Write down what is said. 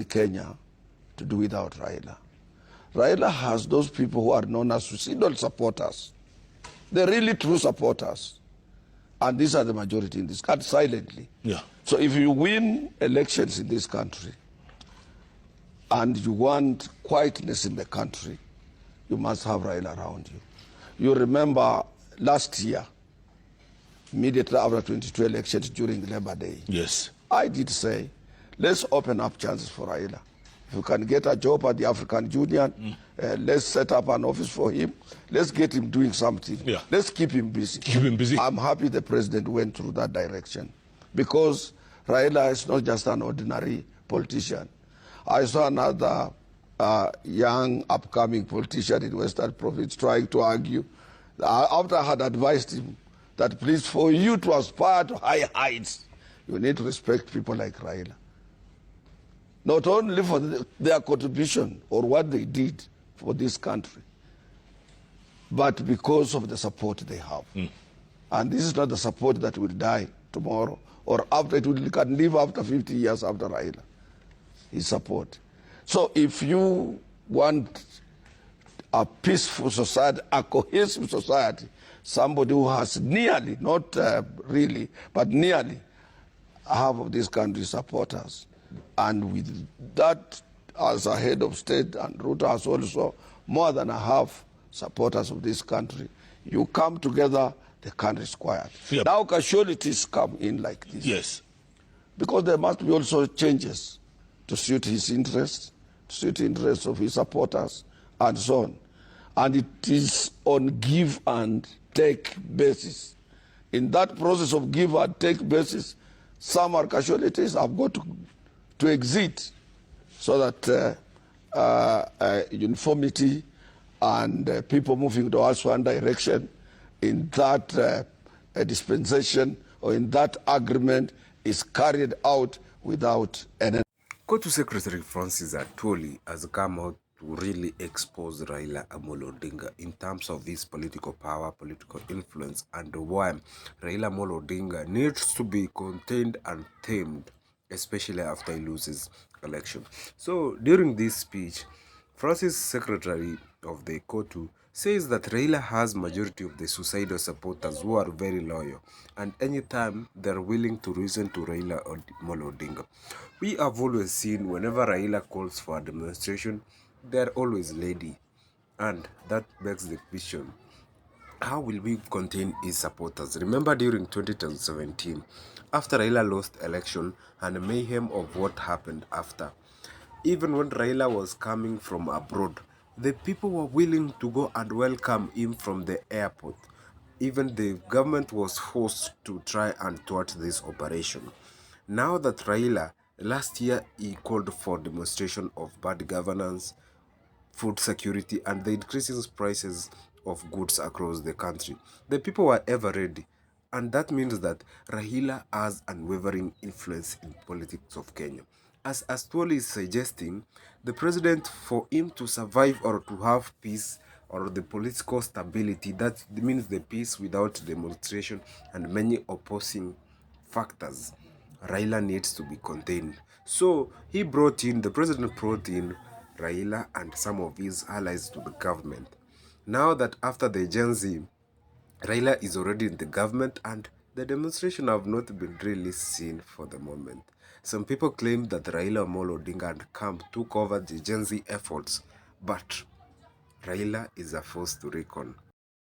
in Kenya to do without Raila. Raila has those people who are known as suicidal supporters. They're really true supporters. And these are the majority in this country, silently. Yeah. So if you win elections in this country and you want quietness in the country, you must have Raila around you. You remember last year, immediately after 22 elections during Labor Day, Yes. I did say, let's open up chances for Raila. If you can get a job at the African Union, let's set up an office for him. Let's get him doing something. Yeah. Let's keep him busy. Keep him busy. I'm happy the president went through that direction, because Raila is not just an ordinary politician. I saw another young upcoming politician in Western Province trying to argue, after I had advised him that please, for you to aspire to high heights, you need to respect people like Raila. Not only for their contribution or what they did for this country, but because of the support they have. And this is not the support that will die tomorrow or after. It can live after 50 years after Raila. His support. So if you want a peaceful society, a cohesive society, somebody who has nearly, not really, but nearly half of this country supporters. And with that as a head of state, and Ruto has also more than a half supporters of this country, you come together, the country is quiet. Yep. Now casualties come in like this. Yes. Because there must be also changes to suit his interests, to suit the interests of his supporters, and so on. And it is on give and take basis. In that process of give and take basis, some are casualties have got to exit, so that uniformity and people moving towards one direction in that dispensation or in that agreement is carried out without any. Go-to Secretary Francis Atwoli has come out to really expose Raila Amolo Odinga in terms of his political power, political influence, and why Raila Amolo Odinga needs to be contained and tamed, especially after he loses election. So during this speech, Francis, Secretary of the Kotu, says that Raila has majority of the suicidal supporters who are very loyal, and anytime they're willing to listen to Raila Amolo Odinga. We have always seen whenever Raila calls for a demonstration, they're always ready, and that begs the question, how will we contain his supporters? Remember during 2017, after Raila lost election and mayhem of what happened after, even when Raila was coming from abroad, the people were willing to go and welcome him from the airport. Even the government was forced to try and thwart this operation. Now that Raila, last year he called for demonstration of bad governance, food security, and the increasing prices of goods across the country. The people were ever ready. And that means that Raila has unwavering influence in politics of Kenya. As Atwoli is suggesting, the president, for him to survive or to have peace or the political stability, that means the peace without demonstration and many opposing factors, Raila needs to be contained. So the president brought in Raila and some of his allies to the government. Now that after the Gen Z, Raila is already in the government and the demonstration have not been really seen for the moment. Some people claim that Raila Amolo Odinga and camp took over the Gen Z efforts, but Raila is a force to reckon.